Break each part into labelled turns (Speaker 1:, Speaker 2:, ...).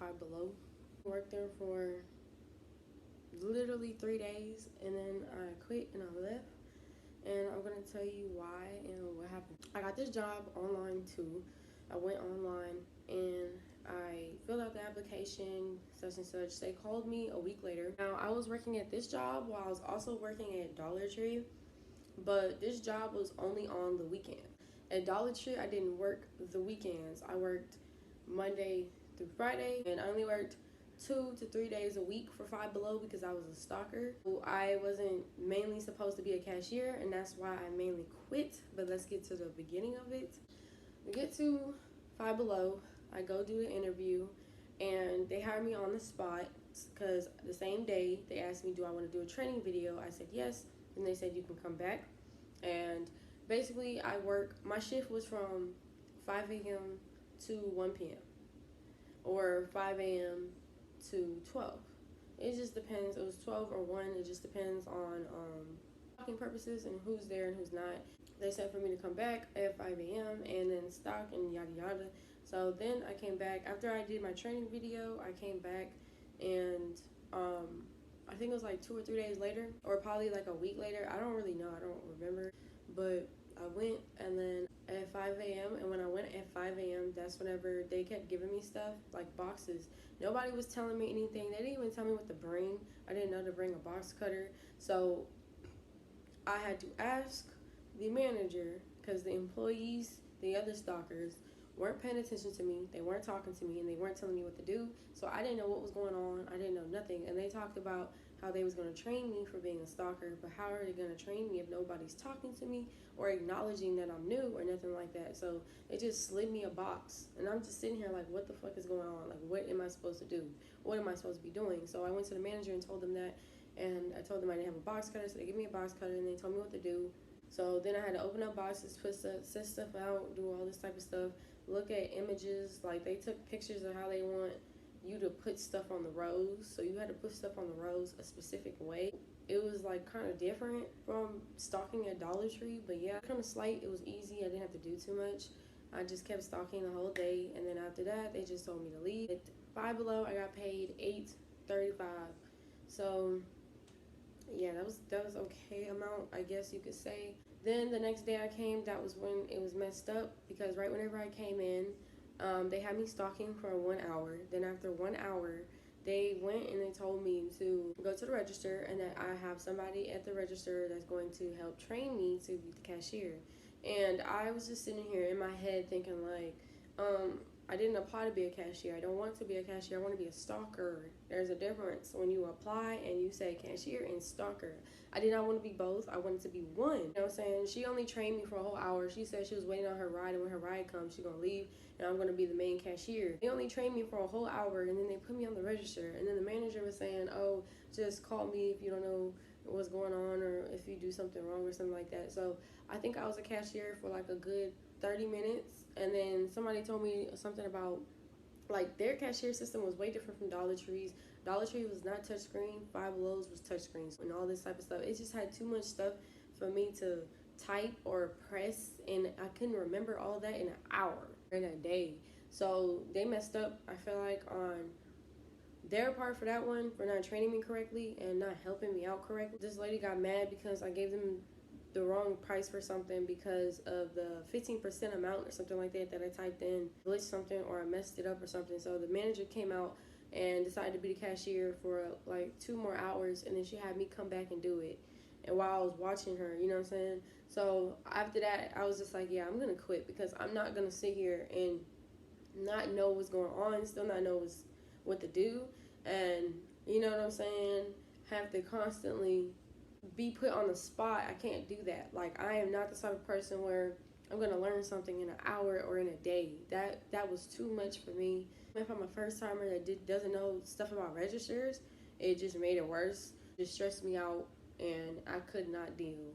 Speaker 1: Five Below. Worked there for literally 3 days, and then I quit and I left. And I'm gonna tell you why and what happened. I got this job online too. I went online and I filled out the application, such and such. They called me a week later. Now, I was working at this job while I was also working at Dollar Tree, but this job was only on the weekend. At Dollar Tree, I didn't work the weekends. I worked Monday through Friday, and I only worked 2 to 3 days a week for Five Below because I was a stalker. I wasn't mainly supposed to be a cashier, and that's why I mainly quit. But let's get to the beginning of it. We get to Five Below. I go do the interview, and they hired me on the spot because the same day they asked me, do I want to do a training video? I said yes, and they said you can come back. And basically, my shift was from 5 a.m. to 1 p.m. or 5 a.m. to 12. It just depends. It was 12 or 1. It just depends on stocking purposes and who's there and who's not. They said for me to come back at 5 a.m. and then stock and yada yada. So then I came back. After I did my training video, I came back, and I think it was like 2 or 3 days later, or probably like a week later. I don't really know. I don't remember. But I went, and then at 5 a.m. and when I went at 5 a.m., that's whenever they kept giving me stuff, like boxes. Nobody was telling me anything. They didn't even tell me what to bring. I didn't know to bring a box cutter. So I had to ask the manager, because the employees, the other stalkers, weren't paying attention to me. They weren't talking to me, and they weren't telling me what to do. So I didn't know what was going on. I didn't know nothing. And they talked about how they was going to train me for being a stalker, but how are they going to train me if nobody's talking to me or acknowledging that I'm new or nothing like that? So they just slid me a box, and I'm just sitting here like, what the fuck is going on? Like, what am I supposed to do? What am I supposed to be doing? So I went to the manager and told them that, and I told them I didn't have a box cutter, so they gave me a box cutter, and they told me what to do. So then I had to open up boxes, set stuff out, do all this type of stuff, look at images. Like, they took pictures of how they want you to put stuff on the rows, so you had to put stuff on the rows a specific way. It was like kind of different from stalking at Dollar Tree, but yeah, kind of slight. It was easy. I didn't have to do too much. I just kept stalking the whole day, and then after that, they just told me to leave. At Five Below, I got paid $8.35. So yeah, that was okay amount, I guess you could say. Then the next day I came, that was when it was messed up, because right whenever I came in, they had me stalking for 1 hour. Then after 1 hour, they went and they told me to go to the register, and that I have somebody at the register that's going to help train me to be the cashier. And I was just sitting here in my head thinking like, I didn't apply to be a cashier. I don't want to be a cashier. I want to be a stalker. There's a difference when you apply and you say cashier and stalker. I did not want to be both. I wanted to be one. You know what I'm saying? She only trained me for a whole hour. She said she was waiting on her ride, and when her ride comes, she's going to leave, and I'm going to be the main cashier. They only trained me for a whole hour, and then they put me on the register. And then the manager was saying, oh, just call me if you don't know what's going on or if you do something wrong or something like that. So I think I was a cashier for like a good 30 minutes, and then somebody told me something about like their cashier system was way different from Dollar Tree's. Dollar Tree was not touchscreen. Five Belows was touchscreens and all this type of stuff. It just had too much stuff for me to type or press, and I couldn't remember all that in an hour in a day. So they messed up, I feel like, on their part for that one, for not training me correctly and not helping me out correctly. This lady got mad because I gave them the wrong price for something because of the 15% amount or something like that I typed in, glitched something, or I messed it up or something. So the manager came out and decided to be the cashier for like 2 more hours, and then she had me come back and do it. And while I was watching her, you know what I'm saying? So after that, I was just like, yeah, I'm gonna quit, because I'm not gonna sit here and not know what's going on, still not know what to do, and you know what I'm saying, have to constantly be put on the spot. I can't do that. Like, I am not the type of person where I'm gonna learn something in an hour or in a day. That was too much for me. If I'm a first timer that doesn't know stuff about registers, it just made it worse. It just stressed me out, and I could not deal.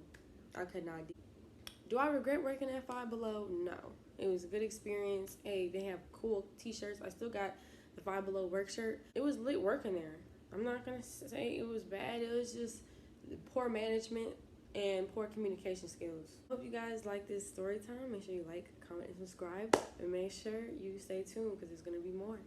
Speaker 1: Do I regret working at Five Below? No. It was a good experience. Hey, they have cool t-shirts. I still got the Five Below work shirt. It was lit working there. I'm not gonna say it was bad. It was just poor management and poor communication skills. Hope you guys like this story time. Make sure you like, comment, and subscribe, and make sure you stay tuned, because there's gonna be more.